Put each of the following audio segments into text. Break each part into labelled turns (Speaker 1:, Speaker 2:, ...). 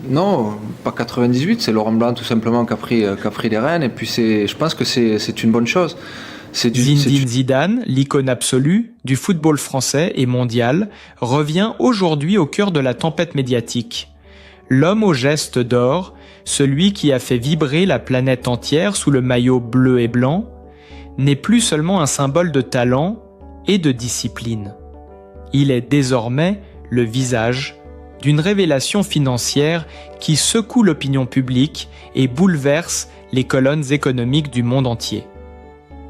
Speaker 1: Non, pas 98, c'est Laurent Blanc tout simplement qui a pris les rênes et puis je pense que c'est une bonne chose.
Speaker 2: Zinedine Zidane, l'icône absolue du football français et mondial, revient aujourd'hui au cœur de la tempête médiatique. L'homme aux gestes d'or, celui qui a fait vibrer la planète entière sous le maillot bleu et blanc, n'est plus seulement un symbole de talent et de discipline. Il est désormais le visage d'une révélation financière qui secoue l'opinion publique et bouleverse les colonnes économiques du monde entier.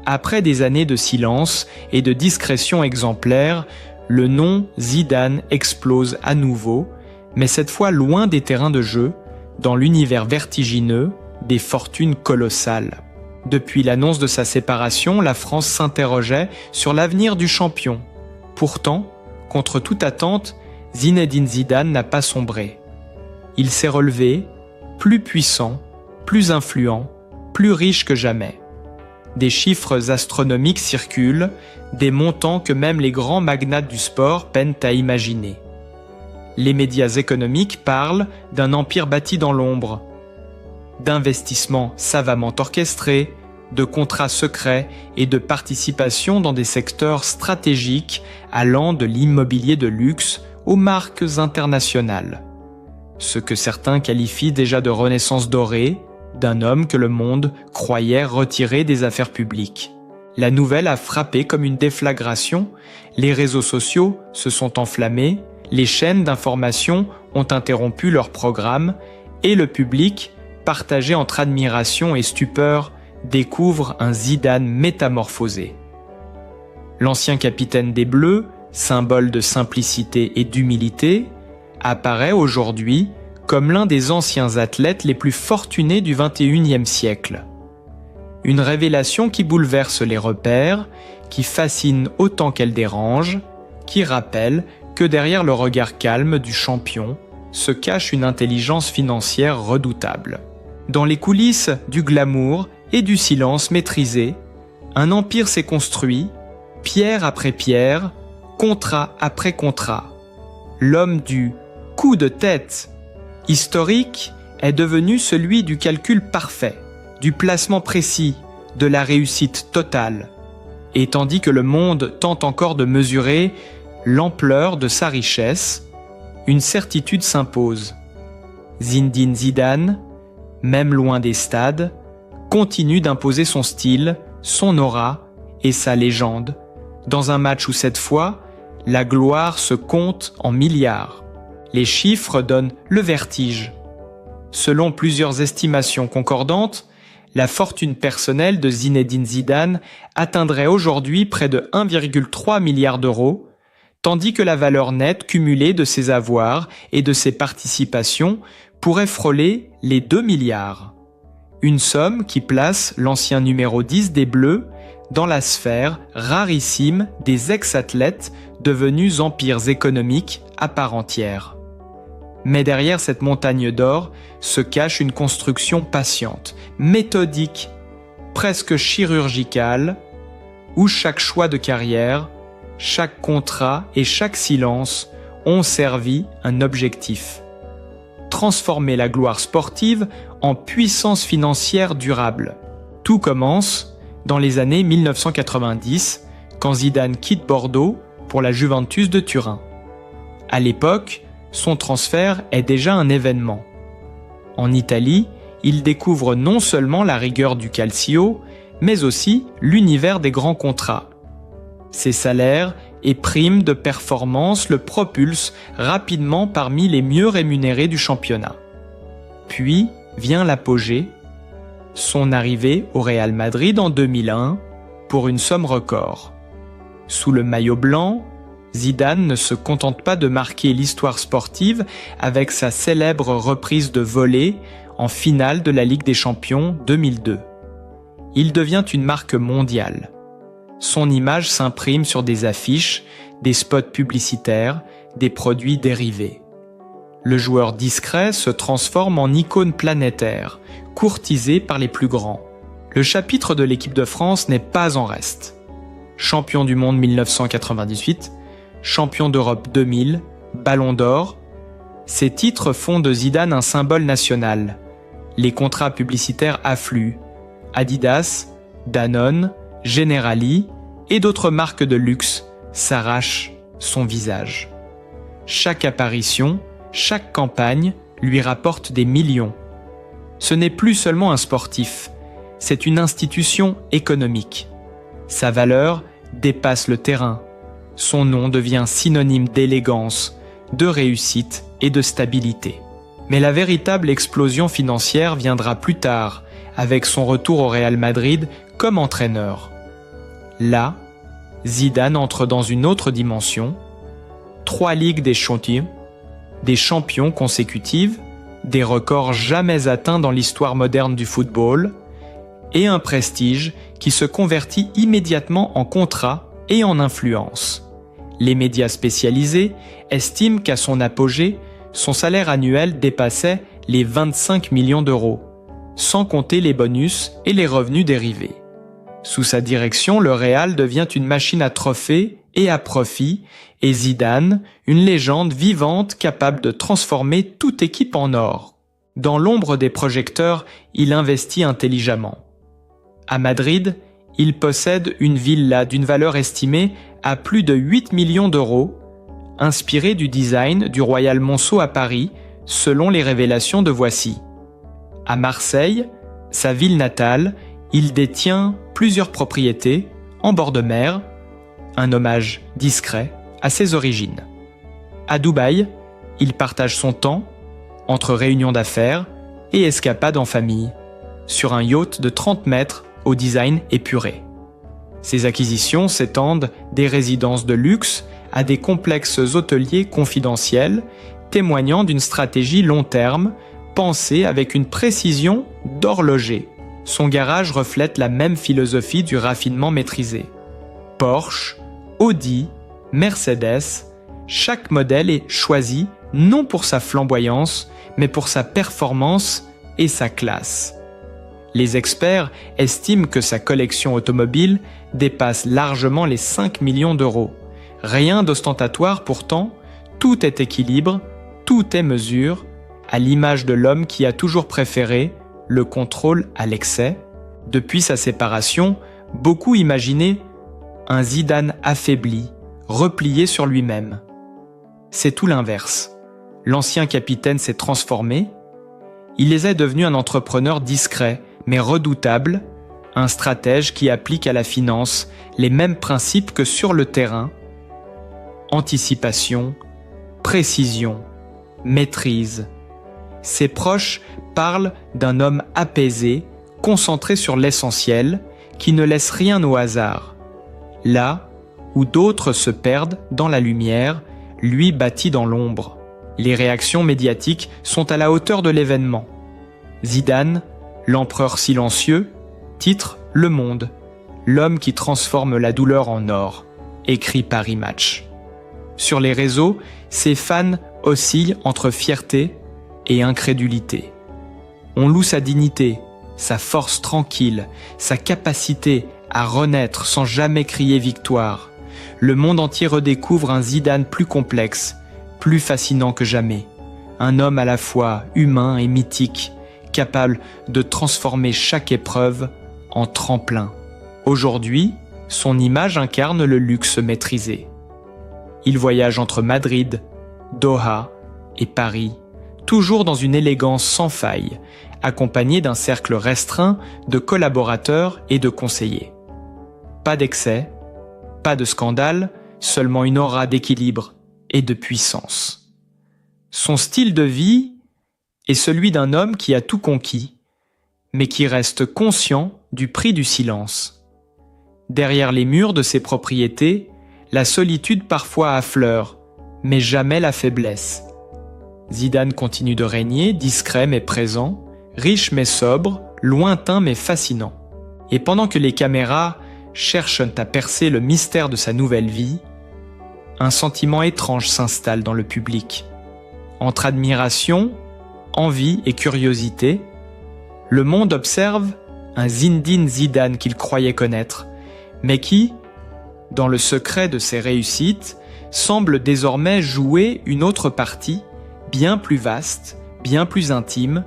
Speaker 2: Après des années de silence et de discrétion exemplaire, le nom Zidane explose à nouveau, mais cette fois loin des terrains de jeu, dans l'univers vertigineux des fortunes colossales. Depuis l'annonce de sa séparation, la France s'interrogeait sur l'avenir du champion. Pourtant, contre toute attente, Zinedine Zidane n'a pas sombré. Il s'est relevé, plus puissant, plus influent, plus riche que jamais. Des chiffres astronomiques circulent, des montants que même les grands magnates du sport peinent à imaginer. Les médias économiques parlent d'un empire bâti dans l'ombre, d'investissements savamment orchestrés, de contrats secrets et de participation dans des secteurs stratégiques allant de l'immobilier de luxe aux marques internationales. Ce que certains qualifient déjà de renaissance dorée d'un homme que le monde croyait retiré des affaires publiques. La nouvelle a frappé comme une déflagration, les réseaux sociaux se sont enflammés, les chaînes d'information ont interrompu leur programme et le public, partagé entre admiration et stupeur, découvre un Zidane métamorphosé. L'ancien capitaine des Bleus, symbole de simplicité et d'humilité, apparaît aujourd'hui comme l'un des anciens athlètes les plus fortunés du XXIe siècle. Une révélation qui bouleverse les repères, qui fascine autant qu'elle dérange, qui rappelle que derrière le regard calme du champion se cache une intelligence financière redoutable. Dans les coulisses du glamour et du silence maîtrisé, un empire s'est construit, pierre après pierre, contrat après contrat. L'homme du coup de tête historique est devenu celui du calcul parfait, du placement précis, de la réussite totale. Et tandis que le monde tente encore de mesurer l'ampleur de sa richesse, une certitude s'impose. Zinedine Zidane, même loin des stades, continue d'imposer son style, son aura et sa légende, dans un match où cette fois, la gloire se compte en milliards. Les chiffres donnent le vertige. Selon plusieurs estimations concordantes, la fortune personnelle de Zinedine Zidane atteindrait aujourd'hui près de 1,3 milliard d'euros, tandis que la valeur nette cumulée de ses avoirs et de ses participations pourrait frôler les 2 milliards. Une somme qui place l'ancien numéro 10 des Bleus dans la sphère rarissime des ex-athlètes devenus empires économiques à part entière. Mais derrière cette montagne d'or se cache une construction patiente, méthodique, presque chirurgicale, où chaque choix de carrière, chaque contrat et chaque silence ont servi un objectif: transformer la gloire sportive en puissance financière durable. Tout commence dans les années 1990, quand Zidane quitte Bordeaux pour la Juventus de Turin. À l'époque, son transfert est déjà un événement. En Italie, il découvre non seulement la rigueur du calcio, mais aussi l'univers des grands contrats. Ses salaires et primes de performance le propulsent rapidement parmi les mieux rémunérés du championnat. Puis vient l'apogée, son arrivée au Real Madrid en 2001 pour une somme record. Sous le maillot blanc, Zidane ne se contente pas de marquer l'histoire sportive avec sa célèbre reprise de volée en finale de la Ligue des Champions 2002. Il devient une marque mondiale. Son image s'imprime sur des affiches, des spots publicitaires, des produits dérivés. Le joueur discret se transforme en icône planétaire, courtisé par les plus grands. Le chapitre de l'équipe de France n'est pas en reste. Champion du monde 1998, champion d'Europe 2000, Ballon d'Or, Ces titres font de Zidane un symbole national. Les contrats publicitaires affluent. Adidas, Danone, Generali et d'autres marques de luxe s'arrachent son visage. Chaque apparition, chaque campagne lui rapporte des millions. Ce n'est plus seulement un sportif, c'est une institution économique. Sa valeur dépasse le terrain. Son nom devient synonyme d'élégance, de réussite et de stabilité. Mais la véritable explosion financière viendra plus tard, avec son retour au Real Madrid comme entraîneur. Là, Zidane entre dans une autre dimension. 3 Ligues des Champions, des champions consécutives, des records jamais atteints dans l'histoire moderne du football, et un prestige qui se convertit immédiatement en contrat et en influence. Les médias spécialisés estiment qu'à son apogée, son salaire annuel dépassait les 25 millions d'euros, sans compter les bonus et les revenus dérivés. Sous sa direction, le Real devient une machine à trophées et à profit, et Zidane, une légende vivante capable de transformer toute équipe en or. Dans l'ombre des projecteurs, il investit intelligemment. À Madrid, il possède une villa d'une valeur estimée à plus de 8 millions d'euros, inspirée du design du Royal Monceau à Paris, selon les révélations de Voici. À Marseille, sa ville natale, il détient plusieurs propriétés en bord de mer, un hommage discret à ses origines. À Dubaï, il partage son temps entre réunions d'affaires et escapades en famille, sur un yacht de 30 mètres au design épuré. Ses acquisitions s'étendent des résidences de luxe à des complexes hôteliers confidentiels, témoignant d'une stratégie long terme, pensée avec une précision d'horloger. Son garage reflète la même philosophie du raffinement maîtrisé. Porsche, Audi, Mercedes, chaque modèle est choisi non pour sa flamboyance, mais pour sa performance et sa classe. Les experts estiment que sa collection automobile dépasse largement les 5 millions d'euros. Rien d'ostentatoire pourtant, tout est équilibre, tout est mesure, à l'image de l'homme qui a toujours préféré le contrôle à l'excès. Depuis sa séparation, beaucoup imaginaient un Zidane affaibli, replié sur lui-même. C'est tout l'inverse. L'ancien capitaine s'est transformé. Il est devenu un entrepreneur discret, mais redoutable, un stratège qui applique à la finance les mêmes principes que sur le terrain. Anticipation, précision, maîtrise. Ses proches parlent d'un homme apaisé, concentré sur l'essentiel, qui ne laisse rien au hasard. Là où d'autres se perdent dans la lumière, lui bâtit dans l'ombre. Les réactions médiatiques sont à la hauteur de l'événement. Zidane, l'empereur silencieux, titre Le Monde, l'homme qui transforme la douleur en or, écrit Paris Match. Sur les réseaux, ses fans oscillent entre fierté et incrédulité. On loue sa dignité, sa force tranquille, sa capacité à renaître sans jamais crier victoire. Le monde entier redécouvre un Zidane plus complexe, plus fascinant que jamais. Un homme à la fois humain et mythique, capable de transformer chaque épreuve en tremplin. Aujourd'hui, son image incarne le luxe maîtrisé. Il voyage entre Madrid, Doha et Paris, toujours dans une élégance sans faille, accompagné d'un cercle restreint de collaborateurs et de conseillers. Pas d'excès, pas de scandale, seulement une aura d'équilibre et de puissance. Son style de vie est celui d'un homme qui a tout conquis, mais qui reste conscient du prix du silence. Derrière les murs de ses propriétés, la solitude parfois affleure, mais jamais la faiblesse. Zidane continue de régner, discret mais présent, riche mais sobre, lointain mais fascinant. Et pendant que les caméras cherchent à percer le mystère de sa nouvelle vie, un sentiment étrange s'installe dans le public. Entre admiration, envie et curiosité, le monde observe un Zinedine Zidane qu'il croyait connaître, mais qui, dans le secret de ses réussites, semble désormais jouer une autre partie, bien plus vaste, bien plus intime,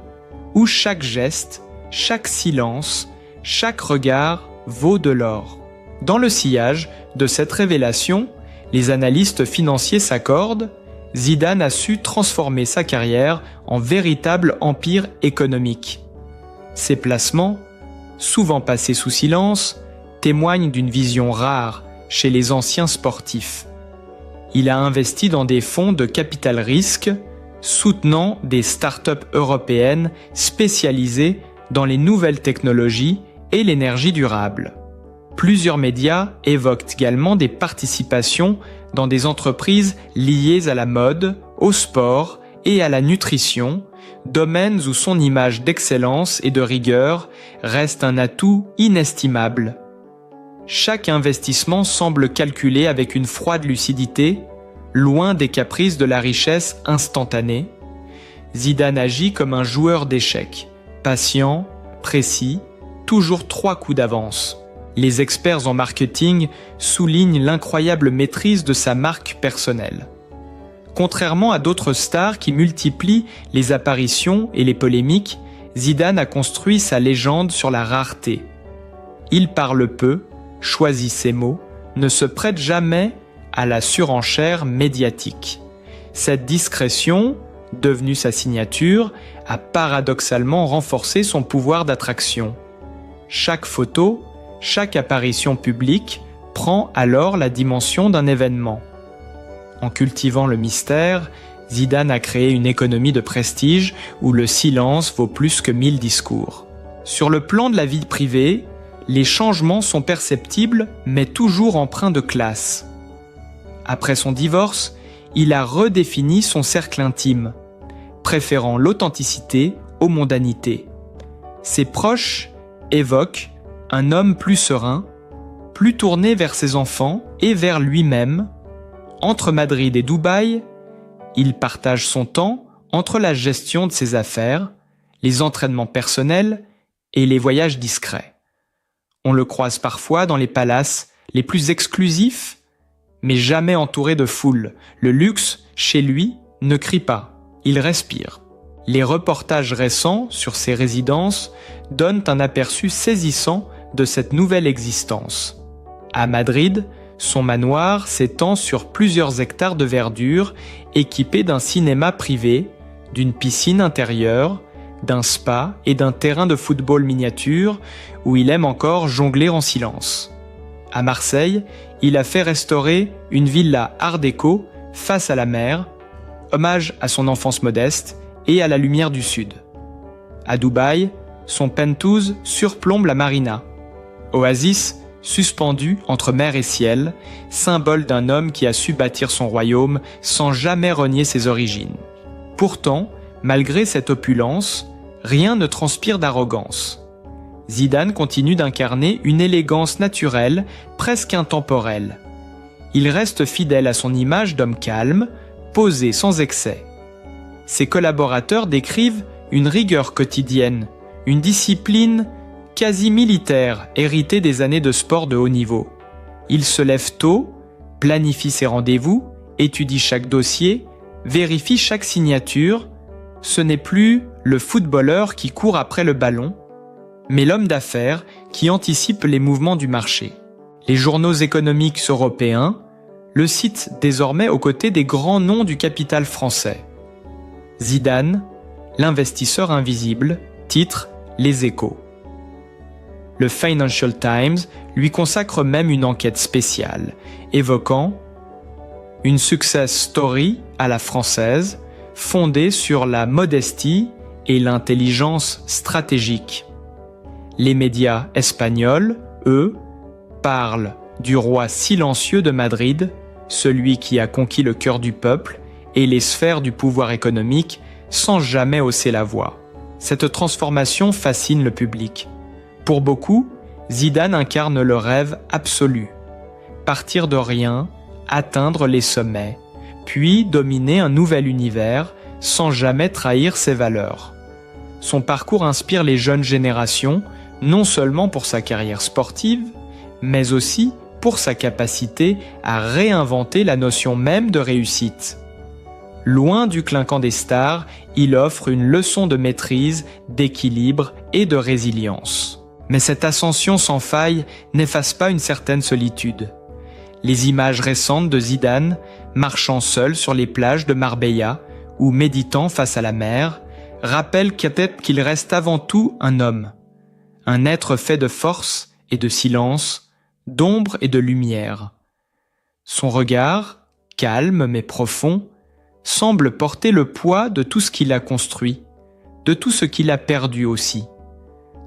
Speaker 2: où chaque geste, chaque silence, chaque regard vaut de l'or. Dans le sillage de cette révélation, les analystes financiers s'accordent, Zidane a su transformer sa carrière en véritable empire économique. Ses placements, souvent passés sous silence, témoignent d'une vision rare chez les anciens sportifs. Il a investi dans des fonds de capital risque, soutenant des startups européennes spécialisées dans les nouvelles technologies et l'énergie durable. Plusieurs médias évoquent également des participations dans des entreprises liées à la mode, au sport et à la nutrition, domaines où son image d'excellence et de rigueur reste un atout inestimable. Chaque investissement semble calculé avec une froide lucidité, loin des caprices de la richesse instantanée. Zidane agit comme un joueur d'échecs, patient, précis, toujours 3 coups d'avance. Les experts en marketing soulignent l'incroyable maîtrise de sa marque personnelle. Contrairement à d'autres stars qui multiplient les apparitions et les polémiques, Zidane a construit sa légende sur la rareté. Il parle peu, choisit ses mots, ne se prête jamais à la surenchère médiatique. Cette discrétion, devenue sa signature, a paradoxalement renforcé son pouvoir d'attraction. Chaque photo, chaque apparition publique prend alors la dimension d'un événement. En cultivant le mystère, Zidane a créé une économie de prestige où le silence vaut plus que 1000 discours. Sur le plan de la vie privée, les changements sont perceptibles mais toujours empreints de classe. Après son divorce, il a redéfini son cercle intime, préférant l'authenticité aux mondanités. Ses proches évoquent un homme plus serein, plus tourné vers ses enfants et vers lui-même. Entre Madrid et Dubaï, il partage son temps entre la gestion de ses affaires, les entraînements personnels et les voyages discrets. On le croise parfois dans les palaces les plus exclusifs, mais jamais entouré de foule. Le luxe, chez lui, ne crie pas, il respire. Les reportages récents sur ses résidences donnent un aperçu saisissant de cette nouvelle existence. À Madrid, son manoir s'étend sur plusieurs hectares de verdure, équipé d'un cinéma privé, d'une piscine intérieure, d'un spa et d'un terrain de football miniature où il aime encore jongler en silence. À Marseille, il a fait restaurer une villa art déco face à la mer, hommage à son enfance modeste et à la lumière du sud. À Dubaï, son penthouse surplombe la marina. Oasis, suspendu entre mer et ciel, symbole d'un homme qui a su bâtir son royaume sans jamais renier ses origines. Pourtant, malgré cette opulence, rien ne transpire d'arrogance. Zidane continue d'incarner une élégance naturelle, presque intemporelle. Il reste fidèle à son image d'homme calme, posé sans excès. Ses collaborateurs décrivent une rigueur quotidienne, une discipline quasi militaire héritée des années de sport de haut niveau. Il se lève tôt, planifie ses rendez-vous, étudie chaque dossier, vérifie chaque signature. Ce n'est plus le footballeur qui court après le ballon, mais l'homme d'affaires qui anticipe les mouvements du marché. Les journaux économiques européens le citent désormais aux côtés des grands noms du capital français. Zidane, l'investisseur invisible, titre Les Échos. Le Financial Times lui consacre même une enquête spéciale, évoquant une success story à la française, fondée sur la modestie et l'intelligence stratégique. Les médias espagnols, eux, parlent du roi silencieux de Madrid, celui qui a conquis le cœur du peuple et les sphères du pouvoir économique sans jamais hausser la voix. Cette transformation fascine le public. Pour beaucoup, Zidane incarne le rêve absolu. Partir de rien, atteindre les sommets, puis dominer un nouvel univers sans jamais trahir ses valeurs. Son parcours inspire les jeunes générations, non seulement pour sa carrière sportive, mais aussi pour sa capacité à réinventer la notion même de réussite. Loin du clinquant des stars, il offre une leçon de maîtrise, d'équilibre et de résilience. Mais cette ascension sans faille n'efface pas une certaine solitude. Les images récentes de Zidane, marchant seul sur les plages de Marbella ou méditant face à la mer, rappellent peut-être qu'il reste avant tout un homme, un être fait de force et de silence, d'ombre et de lumière. Son regard, calme mais profond, semble porter le poids de tout ce qu'il a construit, de tout ce qu'il a perdu aussi.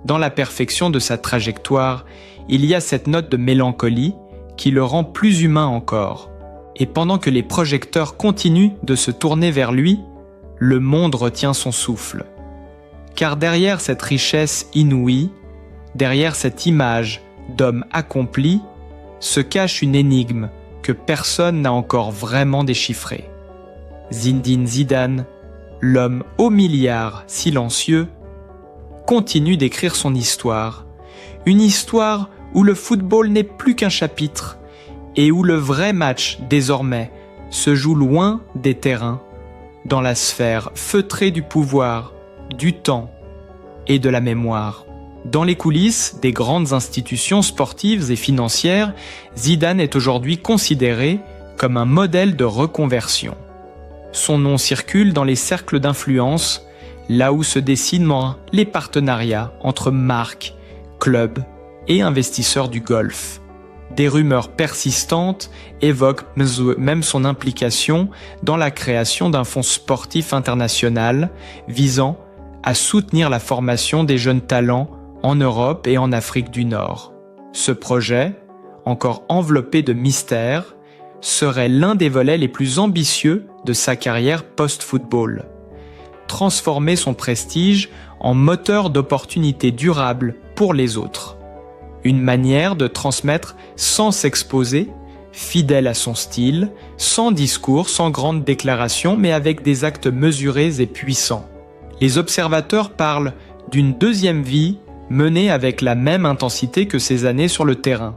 Speaker 2: Dans la perfection de sa trajectoire, il y a cette note de mélancolie qui le rend plus humain encore. Et pendant que les projecteurs continuent de se tourner vers lui, le monde retient son souffle. Car derrière cette richesse inouïe, derrière cette image d'homme accompli, se cache une énigme que personne n'a encore vraiment déchiffrée. Zinedine Zidane, l'homme au milliard silencieux, continue d'écrire son histoire. Une histoire où le football n'est plus qu'un chapitre et où le vrai match, désormais, se joue loin des terrains, dans la sphère feutrée du pouvoir, du temps et de la mémoire. Dans les coulisses des grandes institutions sportives et financières, Zidane est aujourd'hui considéré comme un modèle de reconversion. Son nom circule dans les cercles d'influence, là où se dessinent les partenariats entre marques, clubs et investisseurs du golf. Des rumeurs persistantes évoquent même son implication dans la création d'un fonds sportif international visant à soutenir la formation des jeunes talents en Europe et en Afrique du Nord. Ce projet, encore enveloppé de mystère, serait l'un des volets les plus ambitieux de sa carrière post-football. Transformer son prestige en moteur d'opportunités durables pour les autres. Une manière de transmettre sans s'exposer, fidèle à son style, sans discours, sans grandes déclarations, mais avec des actes mesurés et puissants. Les observateurs parlent d'une deuxième vie menée avec la même intensité que ses années sur le terrain.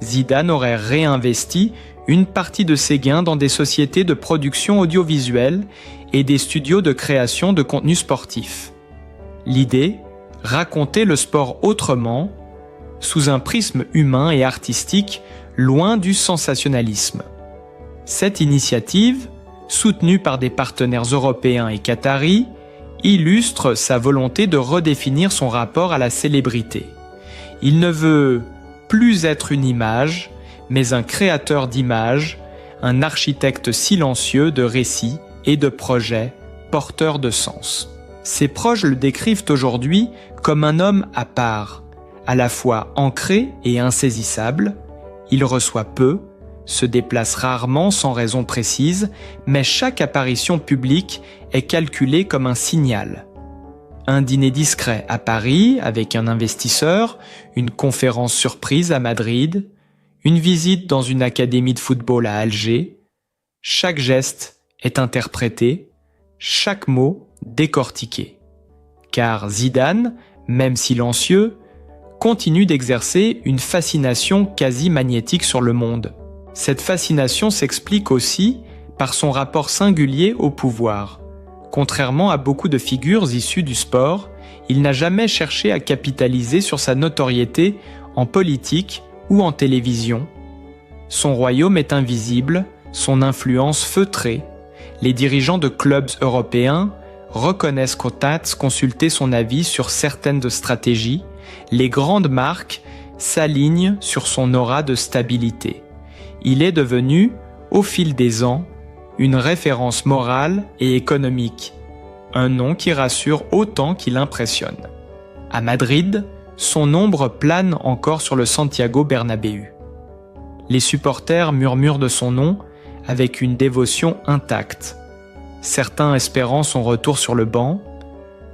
Speaker 2: Zidane aurait réinvesti une partie de ses gains dans des sociétés de production audiovisuelle et des studios de création de contenu sportif. L'idée, raconter le sport autrement, sous un prisme humain et artistique, loin du sensationnalisme. Cette initiative, soutenue par des partenaires européens et qataris, illustre sa volonté de redéfinir son rapport à la célébrité. Il ne veut plus être une image, mais un créateur d'images, un architecte silencieux de récits et de projets porteurs de sens. Ses proches le décrivent aujourd'hui comme un homme à part, à la fois ancré et insaisissable. Il reçoit peu, se déplace rarement sans raison précise, mais chaque apparition publique est calculée comme un signal. Un dîner discret à Paris avec un investisseur, une conférence surprise à Madrid, une visite dans une académie de football à Alger. Chaque geste est interprété, chaque mot décortiqué. Car Zidane, même silencieux, continue d'exercer une fascination quasi magnétique sur le monde. Cette fascination s'explique aussi par son rapport singulier au pouvoir. Contrairement à beaucoup de figures issues du sport, il n'a jamais cherché à capitaliser sur sa notoriété en politique ou en télévision. Son royaume est invisible, son influence feutrée. Les dirigeants de clubs européens reconnaissent qu'Otats consulter son avis sur certaines stratégies. Les grandes marques s'alignent sur son aura de stabilité. Il est devenu, au fil des ans, une référence morale et économique, un nom qui rassure autant qu'il impressionne. À Madrid, son ombre plane encore sur le Santiago Bernabéu. Les supporters murmurent de son nom avec une dévotion intacte, certains espérant son retour sur le banc,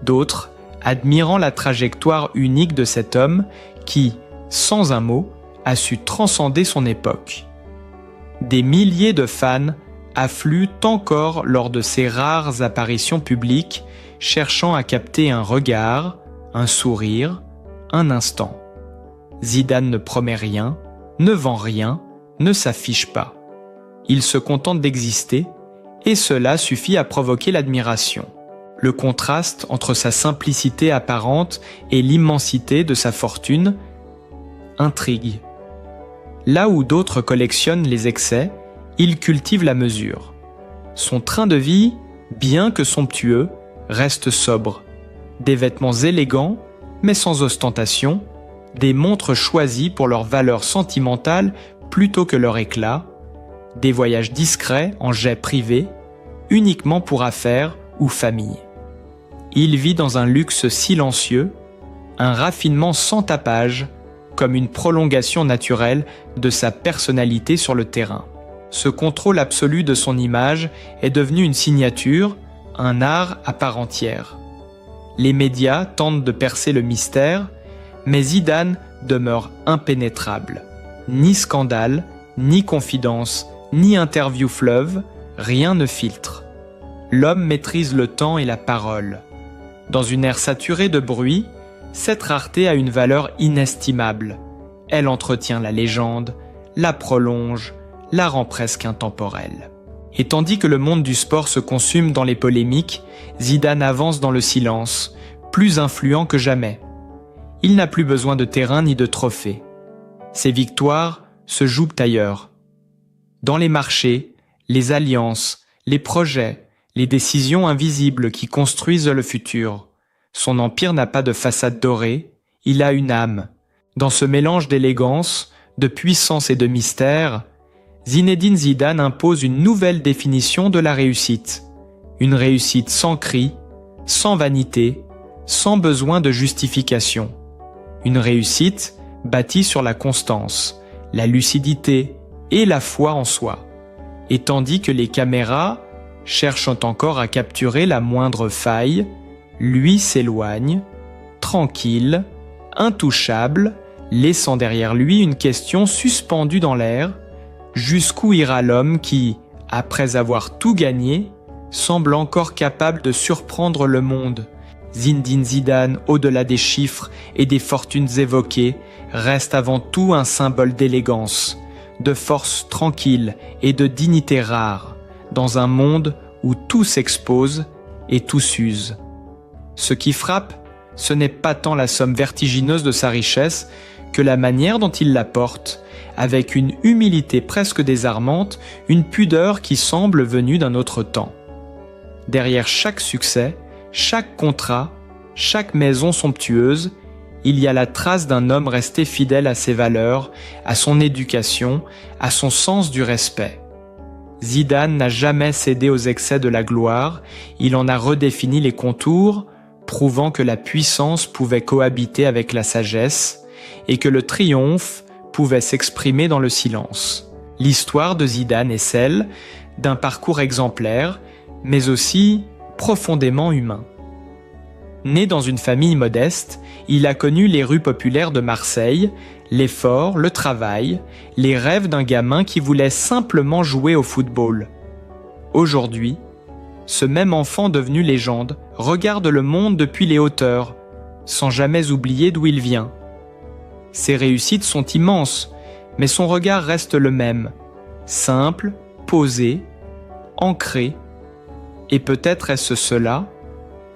Speaker 2: d'autres admirant la trajectoire unique de cet homme qui, sans un mot, a su transcender son époque. Des milliers de fans affluent encore lors de ces rares apparitions publiques, cherchant à capter un regard, un sourire, un instant. Zidane ne promet rien, ne vend rien, ne s'affiche pas. Il se contente d'exister et cela suffit à provoquer l'admiration. Le contraste entre sa simplicité apparente et l'immensité de sa fortune intrigue. Là où d'autres collectionnent les excès, il cultive la mesure. Son train de vie, bien que somptueux, reste sobre. Des vêtements élégants, mais sans ostentation, des montres choisies pour leur valeur sentimentale plutôt que leur éclat, des voyages discrets en jet privé, uniquement pour affaires ou famille. Il vit dans un luxe silencieux, un raffinement sans tapage, comme une prolongation naturelle de sa personnalité sur le terrain. Ce contrôle absolu de son image est devenu une signature, un art à part entière. Les médias tentent de percer le mystère, mais Zidane demeure impénétrable. Ni scandale, ni confidence, ni interview fleuve, rien ne filtre. L'homme maîtrise le temps et la parole. Dans une ère saturée de bruit, cette rareté a une valeur inestimable. Elle entretient la légende, la prolonge, la rend presque intemporelle. Et tandis que le monde du sport se consume dans les polémiques, Zidane avance dans le silence, plus influent que jamais. Il n'a plus besoin de terrain ni de trophées. Ses victoires se jouent ailleurs. Dans les marchés, les alliances, les projets, les décisions invisibles qui construisent le futur. Son empire n'a pas de façade dorée, il a une âme. Dans ce mélange d'élégance, de puissance et de mystère, Zinedine Zidane impose une nouvelle définition de la réussite. Une réussite sans cri, sans vanité, sans besoin de justification. Une réussite bâtie sur la constance, la lucidité et la foi en soi. Et tandis que les caméras cherchent encore à capturer la moindre faille, lui s'éloigne, tranquille, intouchable, laissant derrière lui une question suspendue dans l'air. Jusqu'où ira l'homme qui, après avoir tout gagné, semble encore capable de surprendre le monde? Zinedine Zidane, au-delà des chiffres et des fortunes évoquées, reste avant tout un symbole d'élégance, de force tranquille et de dignité rare, dans un monde où tout s'expose et tout s'use. Ce qui frappe, ce n'est pas tant la somme vertigineuse de sa richesse que la manière dont il la porte, avec une humilité presque désarmante, une pudeur qui semble venue d'un autre temps. Derrière chaque succès, chaque contrat, chaque maison somptueuse, il y a la trace d'un homme resté fidèle à ses valeurs, à son éducation, à son sens du respect. Zidane n'a jamais cédé aux excès de la gloire, il en a redéfini les contours, prouvant que la puissance pouvait cohabiter avec la sagesse et que le triomphe pouvait s'exprimer dans le silence. L'histoire de Zidane est celle d'un parcours exemplaire, mais aussi profondément humain. Né dans une famille modeste, il a connu les rues populaires de Marseille, l'effort, le travail, les rêves d'un gamin qui voulait simplement jouer au football. Aujourd'hui, ce même enfant devenu légende regarde le monde depuis les hauteurs, sans jamais oublier d'où il vient. Ses réussites sont immenses, mais son regard reste le même, simple, posé, ancré. Et peut-être est-ce cela,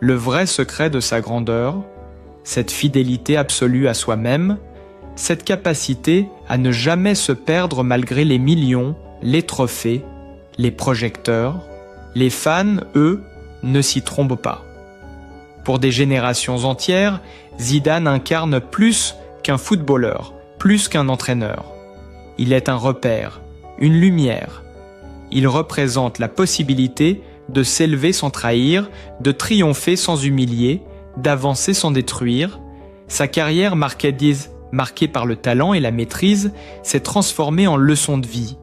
Speaker 2: le vrai secret de sa grandeur, cette fidélité absolue à soi-même, cette capacité à ne jamais se perdre malgré les millions, les trophées, les projecteurs. Les fans, eux, ne s'y trompent pas. Pour des générations entières, Zidane incarne plus qu'un footballeur, plus qu'un entraîneur. Il est un repère, une lumière. Il représente la possibilité de s'élever sans trahir, de triompher sans humilier, d'avancer sans détruire. Sa carrière marquée par le talent et la maîtrise s'est transformée en leçon de vie.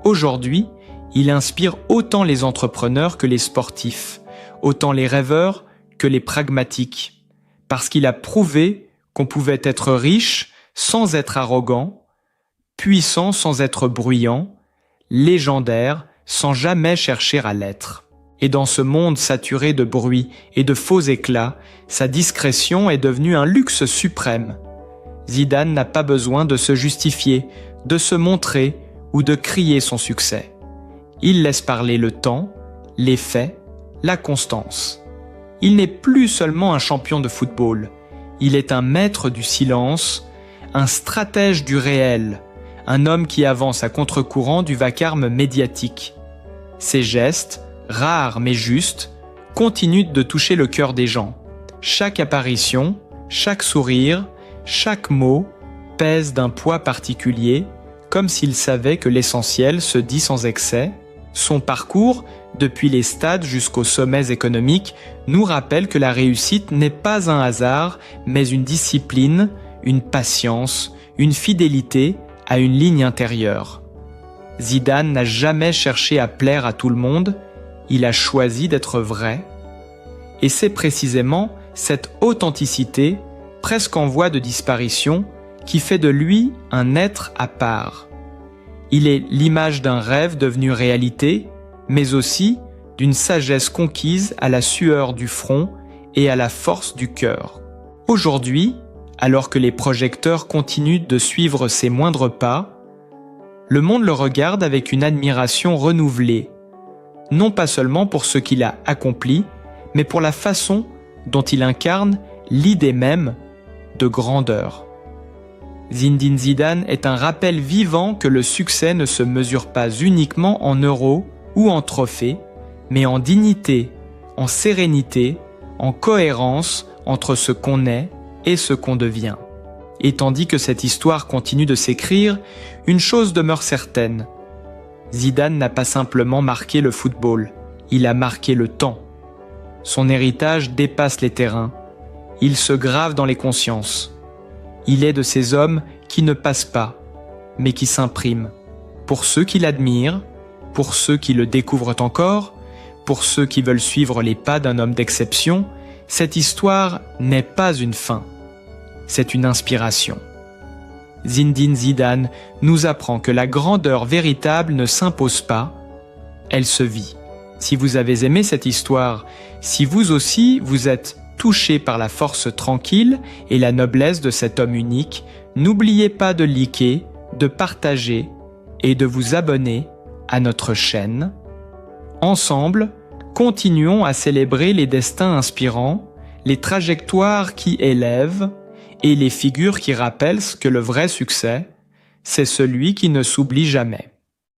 Speaker 2: Aujourd'hui, il inspire autant les entrepreneurs que les sportifs, autant les rêveurs que les pragmatiques, parce qu'il a prouvé qu'on pouvait être riche sans être arrogant, puissant sans être bruyant, légendaire sans jamais chercher à l'être. Et dans ce monde saturé de bruit et de faux éclats, sa discrétion est devenue un luxe suprême. Zidane n'a pas besoin de se justifier, de se montrer ou de crier son succès. Il laisse parler le temps, les faits, la constance. Il n'est plus seulement un champion de football, il est un maître du silence, un stratège du réel, un homme qui avance à contre-courant du vacarme médiatique. Ses gestes, rares mais justes, continuent de toucher le cœur des gens. Chaque apparition, chaque sourire, chaque mot pèse d'un poids particulier, comme s'il savait que l'essentiel se dit sans excès. Son parcours, depuis les stades jusqu'aux sommets économiques, nous rappelle que la réussite n'est pas un hasard, mais une discipline, une patience, une fidélité à une ligne intérieure. Zidane n'a jamais cherché à plaire à tout le monde, il a choisi d'être vrai. Et c'est précisément cette authenticité, presque en voie de disparition, qui fait de lui un être à part. Il est l'image d'un rêve devenu réalité, mais aussi d'une sagesse conquise à la sueur du front et à la force du cœur. Aujourd'hui, alors que les projecteurs continuent de suivre ses moindres pas, le monde le regarde avec une admiration renouvelée, non pas seulement pour ce qu'il a accompli, mais pour la façon dont il incarne l'idée même de grandeur. Zinedine Zidane est un rappel vivant que le succès ne se mesure pas uniquement en euros ou en trophées, mais en dignité, en sérénité, en cohérence entre ce qu'on est et ce qu'on devient. Et tandis que cette histoire continue de s'écrire, une chose demeure certaine. Zidane n'a pas simplement marqué le football, il a marqué le temps. Son héritage dépasse les terrains, il se grave dans les consciences. Il est de ces hommes qui ne passent pas, mais qui s'impriment. Pour ceux qui l'admirent, pour ceux qui le découvrent encore, pour ceux qui veulent suivre les pas d'un homme d'exception, cette histoire n'est pas une fin, c'est une inspiration. Zinedine Zidane nous apprend que la grandeur véritable ne s'impose pas, elle se vit. Si vous avez aimé cette histoire, si vous aussi vous êtes touché par la force tranquille et la noblesse de cet homme unique, n'oubliez pas de liker, de partager et de vous abonner à notre chaîne. Ensemble, continuons à célébrer les destins inspirants, les trajectoires qui élèvent et les figures qui rappellent que le vrai succès, c'est celui qui ne s'oublie jamais.